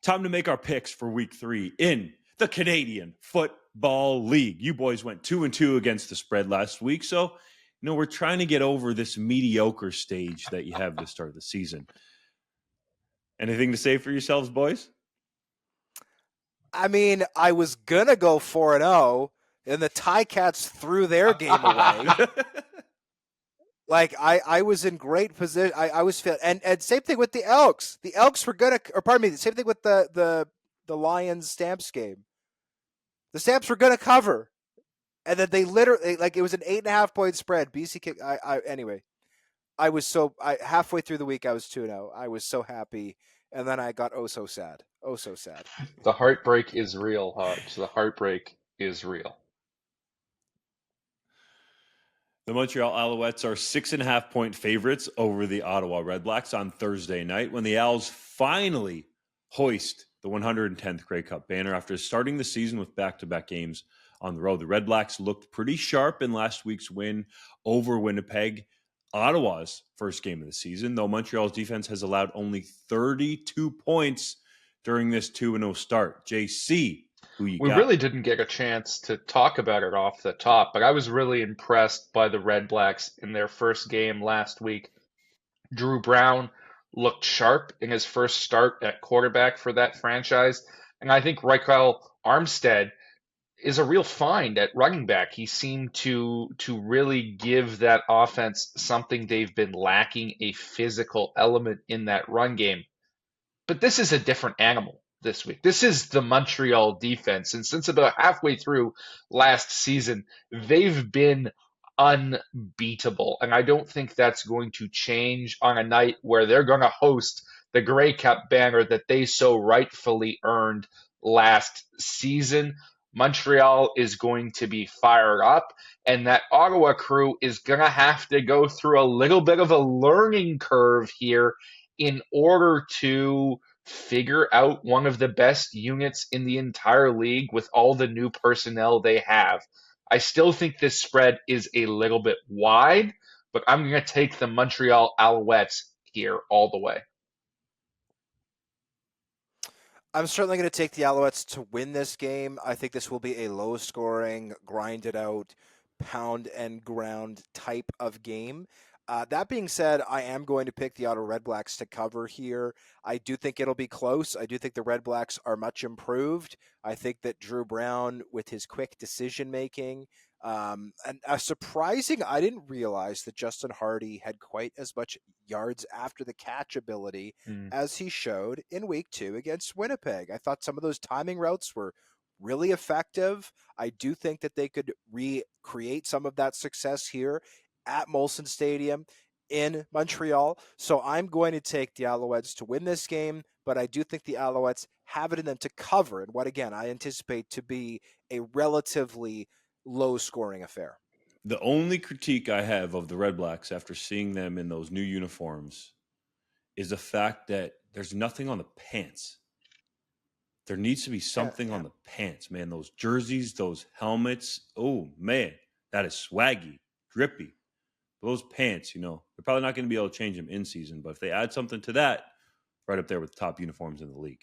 Time to make our picks for week 3 in the Canadian Football League. You boys went 2-2 against the spread last week, so we're trying to get over this mediocre stage that you have to start the season. Anything to say for yourselves, boys? I mean, I was going to go 4-0, and the Ticats threw their game away. Like, I was in great position. I was feeling, and same thing with the Elks. The Elks were going to, or pardon me, same thing with the Lions Stamps game. The Stamps were going to cover. And then they literally, like, it was an 8.5 point spread. BC kicked. Anyway, I was halfway through the week, I was 2-0. I was so happy. And then I got so sad. Oh, so sad. The heartbreak is real, Hodge. The heartbreak is real. The Montreal Alouettes are 6.5 point favorites over the Ottawa Redblacks on Thursday night when the Owls finally hoist the 110th Grey Cup banner after starting the season with back-to-back games on the road. The Redblacks looked pretty sharp in last week's win over Winnipeg, Ottawa's first game of the season, though Montreal's defense has allowed only 32 points during this 2-0 start. JC, who you got? We really didn't get a chance to talk about it off the top, but I was really impressed by the Redblacks in their first game last week. Drew Brown looked sharp in his first start at quarterback for that franchise, and I think Raquel Armstead is a real find at running back. He seemed to really give that offense something they've been lacking, a physical element in that run game. But this is a different animal this week. This is the Montreal defense. And since about halfway through last season, they've been unbeatable. And I don't think that's going to change on a night where they're going to host the Grey Cup banner that they so rightfully earned last season. Montreal is going to be fired up, and that Ottawa crew is going to have to go through a little bit of a learning curve here in order to figure out one of the best units in the entire league with all the new personnel they have. I still think this spread is a little bit wide, but I'm going to take the Montreal Alouettes here all the way. I'm certainly going to take the Alouettes to win this game. I think this will be a low-scoring, grinded-out, pound-and-ground type of game. That being said, I am going to pick the Ottawa Redblacks to cover here. I do think it'll be close. I do think the Redblacks are much improved. I think that Drew Brown, with his quick decision-making, and surprising, I didn't realize that Justin Hardy had quite as much yards after the catch ability as he showed in week 2 against Winnipeg. I thought some of those timing routes were really effective. I do think that they could recreate some of that success here at Molson Stadium in Montreal. So I'm going to take the Alouettes to win this game, but I do think the Alouettes have it in them to cover in what, again, I anticipate to be a relatively low-scoring affair. The only critique I have of the Redblacks after seeing them in those new uniforms is the fact that there's nothing on the pants. There needs to be something on the pants, man. Those jerseys, those helmets, oh, man, that is swaggy, drippy. Those pants, they're probably not going to be able to change them in season, but if they add something to that, right up there with the top uniforms in the league.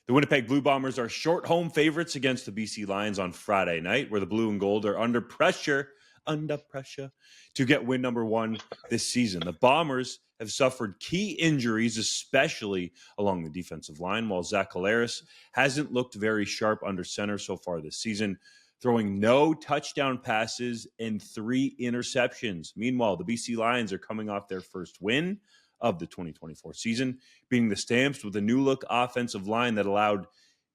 The Winnipeg Blue Bombers are short home favorites against the BC Lions on Friday night, where the blue and gold are under pressure to get win number 1 this season. The Bombers have suffered key injuries, especially along the defensive line, while Zach Collaros hasn't looked very sharp under center so far this season, throwing no touchdown passes and 3 interceptions. Meanwhile, the BC Lions are coming off their first win of the 2024 season, beating the Stamps with a new-look offensive line that allowed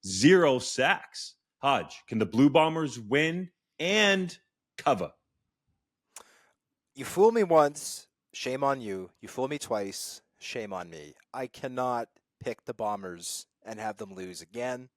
0 sacks. Hodge, can the Blue Bombers win and cover? You fool me once, shame on you. You fool me twice, shame on me. I cannot pick the Bombers and have them lose again.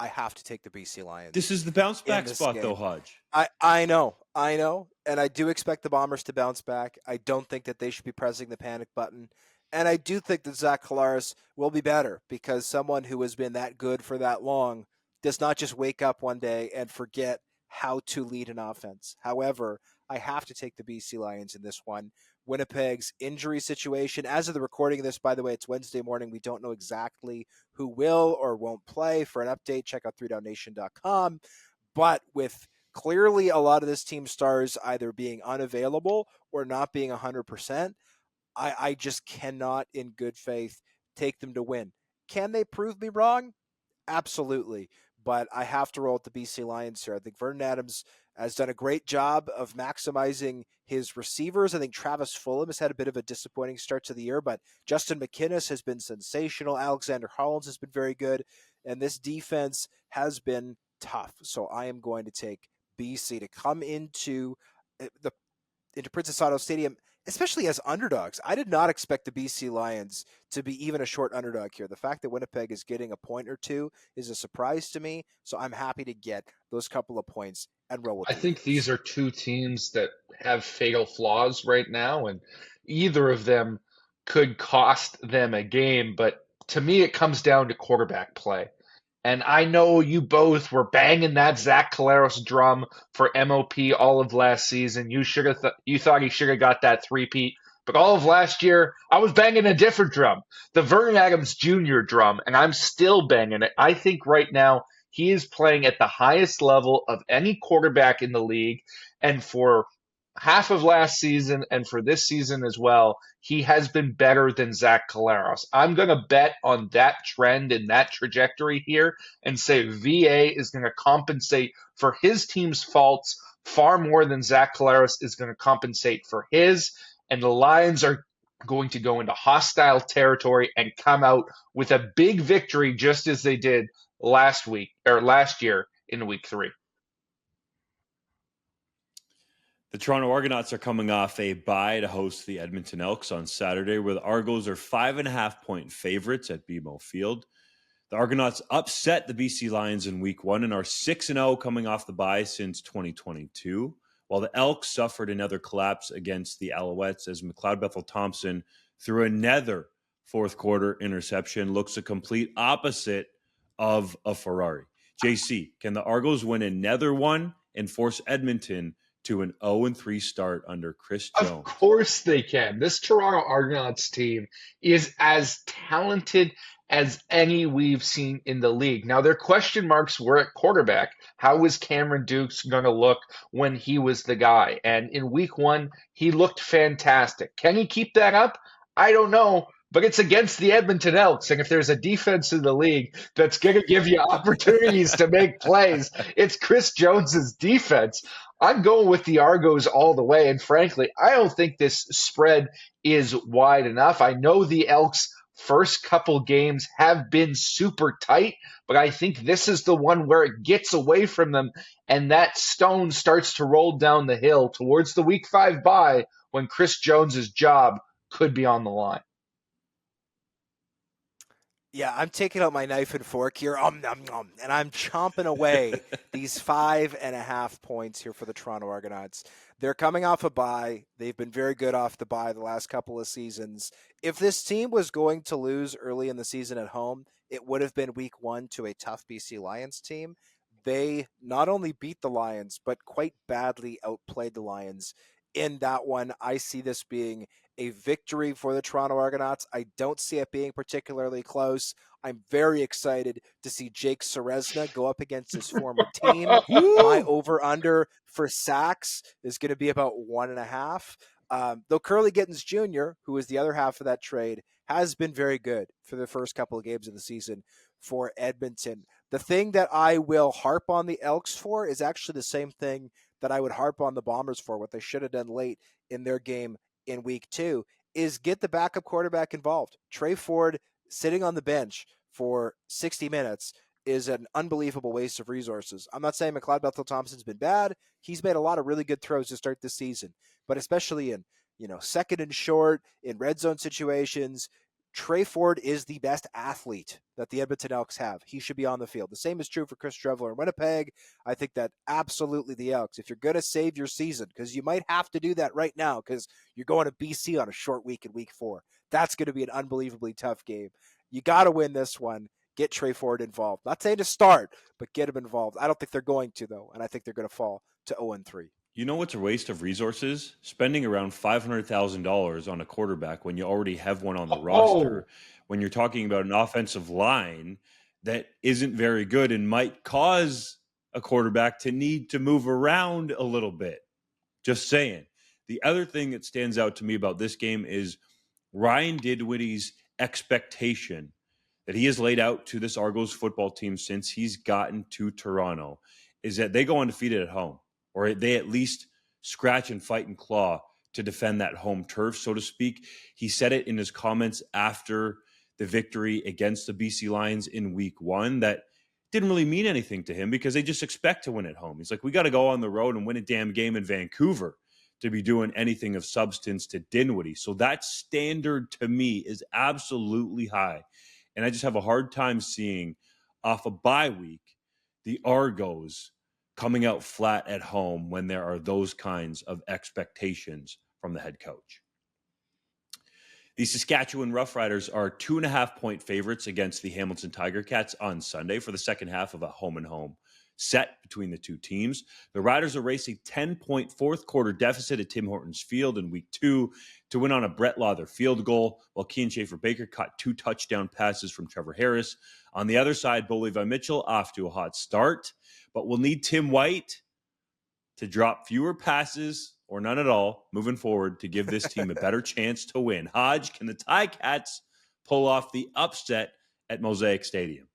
I have to take the BC Lions. This is the bounce back spot, though, Hodge. I know. And I do expect the Bombers to bounce back. I don't think that they should be pressing the panic button. And I do think that Zach Collaros will be better because someone who has been that good for that long does not just wake up one day and forget how to lead an offense. However, I have to take the BC Lions in this one. Winnipeg's injury situation. As of the recording of this, by the way, it's Wednesday morning. We don't know exactly who will or won't play. For an update, check out 3downnation.com. But with clearly a lot of this team's stars either being unavailable or not being 100%, I just cannot in good faith take them to win. Can they prove me wrong? Absolutely. But I have to roll with the BC Lions here. I think Vernon Adams has done a great job of maximizing his receivers. I think Travis Fulham has had a bit of a disappointing start to the year, but Justin McInnis has been sensational. Alexander Hollins has been very good. And this defense has been tough. So I am going to take BC to come into Princess Auto Stadium, especially as underdogs. I did not expect the BC Lions to be even a short underdog here. The fact that Winnipeg is getting a point or two is a surprise to me, so I'm happy to get those couple of points and roll with I the think Lions. these are two teams that have fatal flaws right now, and either of them could cost them a game. But to me, it comes down to quarterback play. And I know you both were banging that Zach Caleros drum for MOP all of last season. You thought he should have got that three-peat. But all of last year, I was banging a different drum, the Vernon Adams Jr. drum, and I'm still banging it. I think right now he is playing at the highest level of any quarterback in the league. And for half of last season and for this season as well, he has been better than Zach Caleros. I'm going to bet on that trend and that trajectory here and say VA is going to compensate for his team's faults far more than Zach Caleros is going to compensate for his. And the Lions are going to go into hostile territory and come out with a big victory just as they did last year in week 3. The Toronto Argonauts are coming off a bye to host the Edmonton Elks on Saturday, where the Argos are 5.5-point favorites at BMO Field. The Argonauts upset the BC Lions in week 1 and are 6-0 coming off the bye since 2022, while the Elks suffered another collapse against the Alouettes as McLeod Bethel-Thompson, threw another fourth-quarter interception, looks a complete opposite of a Ferrari. JC, can the Argos win another one and force Edmonton to an 0-3 start under Chris Jones? Of course they can. This Toronto Argonauts team is as talented as any we've seen in the league. Now, their question marks were at quarterback. How was Cameron Dukes going to look when he was the guy? And in week 1, he looked fantastic. Can he keep that up? I don't know. But it's against the Edmonton Elks, and if there's a defense in the league that's going to give you opportunities to make plays, it's Chris Jones's defense. I'm going with the Argos all the way, and frankly, I don't think this spread is wide enough. I know the Elks' first couple games have been super tight, but I think this is the one where it gets away from them, and that stone starts to roll down the hill towards the Week 5 bye when Chris Jones's job could be on the line. Yeah, I'm taking out my knife and fork here, and I'm chomping away these 5.5 points here for the Toronto Argonauts. They're coming off a bye. They've been very good off the bye the last couple of seasons. If this team was going to lose early in the season at home, it would have been week 1 to a tough BC Lions team. They not only beat the Lions, but quite badly outplayed the Lions. In that one, I see this being a victory for the Toronto Argonauts. I don't see it being particularly close. I'm very excited to see Jake Ceresna go up against his former team. My over-under for sacks is going to be about 1.5. Though Curly Gittens Jr., who is the other half of that trade, has been very good for the first couple of games of the season for Edmonton. The thing that I will harp on the Elks for is actually the same thing that I would harp on the Bombers for, what they should have done late in their game in week 2, is get the backup quarterback involved. Trey Ford sitting on the bench for 60 minutes is an unbelievable waste of resources. I'm not saying McLeod Bethel-Thompson's been bad. He's made a lot of really good throws to start this season, but especially in, second and short, in red zone situations, Trey Ford is the best athlete that the Edmonton Elks have. He should be on the field. The same is true for Chris Trevler in Winnipeg. I think that absolutely the Elks, if you're going to save your season, because you might have to do that right now because you're going to BC on a short week in week 4. That's going to be an unbelievably tough game. You got to win this one. Get Trey Ford involved. Not saying to start, but get him involved. I don't think they're going to, though, and I think they're going to fall to 0-3. You know what's a waste of resources? Spending around $500,000 on a quarterback when you already have one on the roster, Oh, when you're talking about an offensive line that isn't very good and might cause a quarterback to need to move around a little bit. Just saying. The other thing that stands out to me about this game is Ryan Dinwiddie's expectation that he has laid out to this Argos football team since he's gotten to Toronto is that they go undefeated at home, or they at least scratch and fight and claw to defend that home turf, so to speak. He said it in his comments after the victory against the BC Lions in week 1 that didn't really mean anything to him because they just expect to win at home. He's like, we got to go on the road and win a damn game in Vancouver to be doing anything of substance to Dinwiddie. So that standard to me is absolutely high. And I just have a hard time seeing off a bye week the Argos coming out flat at home when there are those kinds of expectations from the head coach. The Saskatchewan Roughriders are 2.5-point favorites against the Hamilton Tiger Cats on Sunday for the second half of a home-and-home set between the two teams. The Riders erased a 10-point fourth-quarter deficit at Tim Hortons Field in Week 2 to win on a Brett Lauther field goal, while Kean Schaefer-Baker caught 2 touchdown passes from Trevor Harris. On the other side, Bo Levi Mitchell off to a hot start, but will need Tim White to drop fewer passes or none at all moving forward to give this team a better chance to win. Hodge, can the Ticats pull off the upset at Mosaic Stadium?